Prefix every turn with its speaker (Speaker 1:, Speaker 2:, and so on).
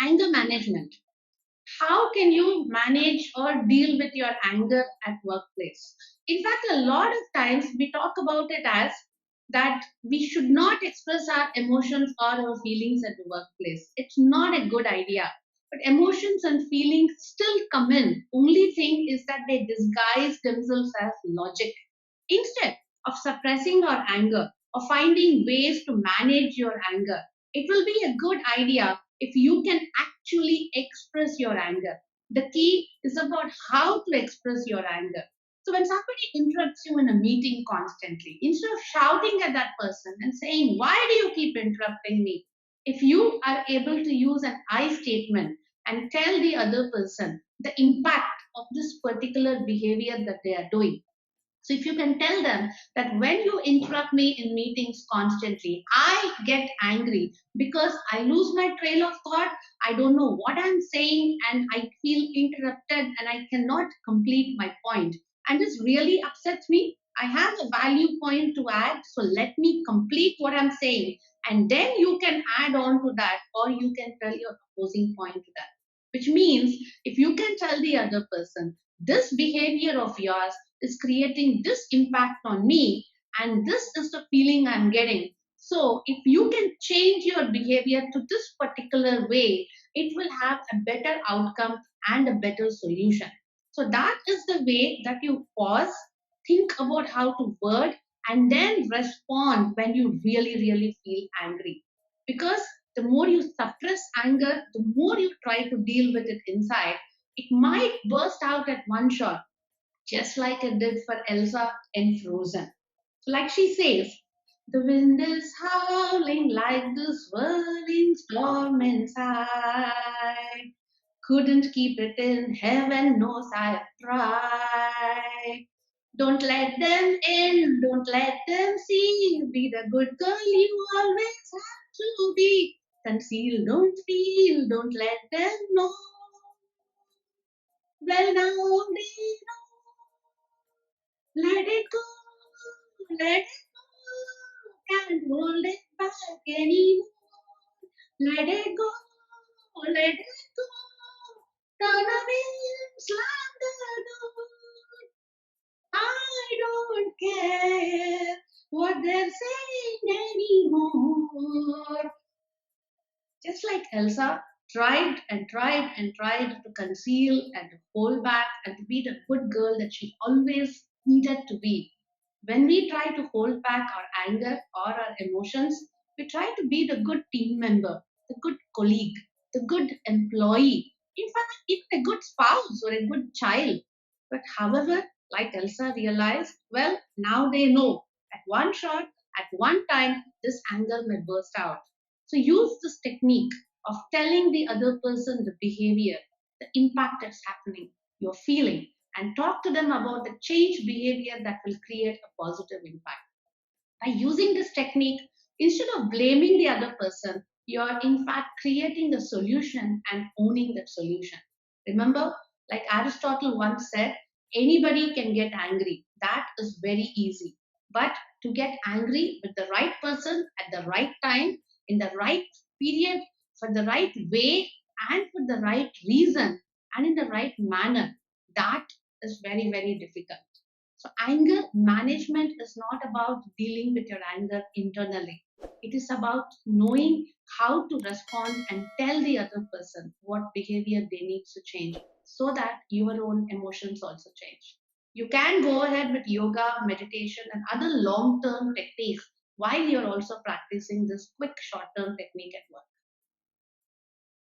Speaker 1: Anger management. How can you manage or deal with your anger at workplace? In fact, a lot of times we talk about it as that we should not express our emotions or our feelings at the workplace. It's not a good idea. But emotions and feelings still come in. Only thing is that they disguise themselves as logic. Instead of suppressing your anger or finding ways to manage your anger, it will be a good idea if you can actually express your anger. The key is about how to express your anger. So when somebody interrupts you in a meeting constantly, instead of shouting at that person and saying, "Why do you keep interrupting me?" If you are able to use an I statement and tell the other person the impact of this particular behavior that they are doing, so if you can tell them that when you interrupt me in meetings constantly, I get angry because I lose my trail of thought. I don't know what I'm saying and I feel interrupted and I cannot complete my point. And this really upsets me. I have a value point to add, so let me complete what I'm saying. And then you can add on to that, or you can tell your opposing point to that. Which means if you can tell the other person, this behavior of yours is creating this impact on me, and this is the feeling I'm getting. So if you can change your behavior to this particular way, it will have a better outcome and a better solution. So that is the way that you pause, think about how to word, and then respond when you really feel angry. Because the more you suppress anger, the more you try to deal with it inside, it might burst out at one shot, just like it did for Elsa in Frozen. Like she says, the wind is howling like this whirling storm inside. Couldn't keep it in, heaven knows I've tried. Don't let them in, don't let them see. Be the good girl you always have to be. Conceal, don't feel, don't let them know. Well, now they know. Let it go, let it go. Can't hold it back anymore. Let it go, let it go. Turn away, slam the door. I don't care what they're saying anymore. Just like Elsa tried and tried and tried to conceal and to hold back and to be the good girl that she always needed to be. When we try to hold back our anger or our emotions, we try to be the good team member, the good colleague, the good employee, in fact, even a good spouse or a good child. But however, like Elsa realized, well, now they know at one shot, at one time, this anger may burst out. So use this technique of telling the other person the behavior, the impact that's happening, you're feeling, and talk to them about the change behavior that will create a positive impact. By using this technique, instead of blaming the other person, you're in fact creating the solution and owning that solution. Remember, like Aristotle once said, anybody can get angry. That is very easy. But to get angry with the right person at the right time, in the right period, for the right way, and for the right reason, and in the right manner, that is very difficult. So, anger management is not about dealing with your anger internally. It is about knowing how to respond and tell the other person what behavior they need to change so that your own emotions also change. You can go ahead with yoga, meditation, and other long term techniques while you're also practicing this quick short term technique at work.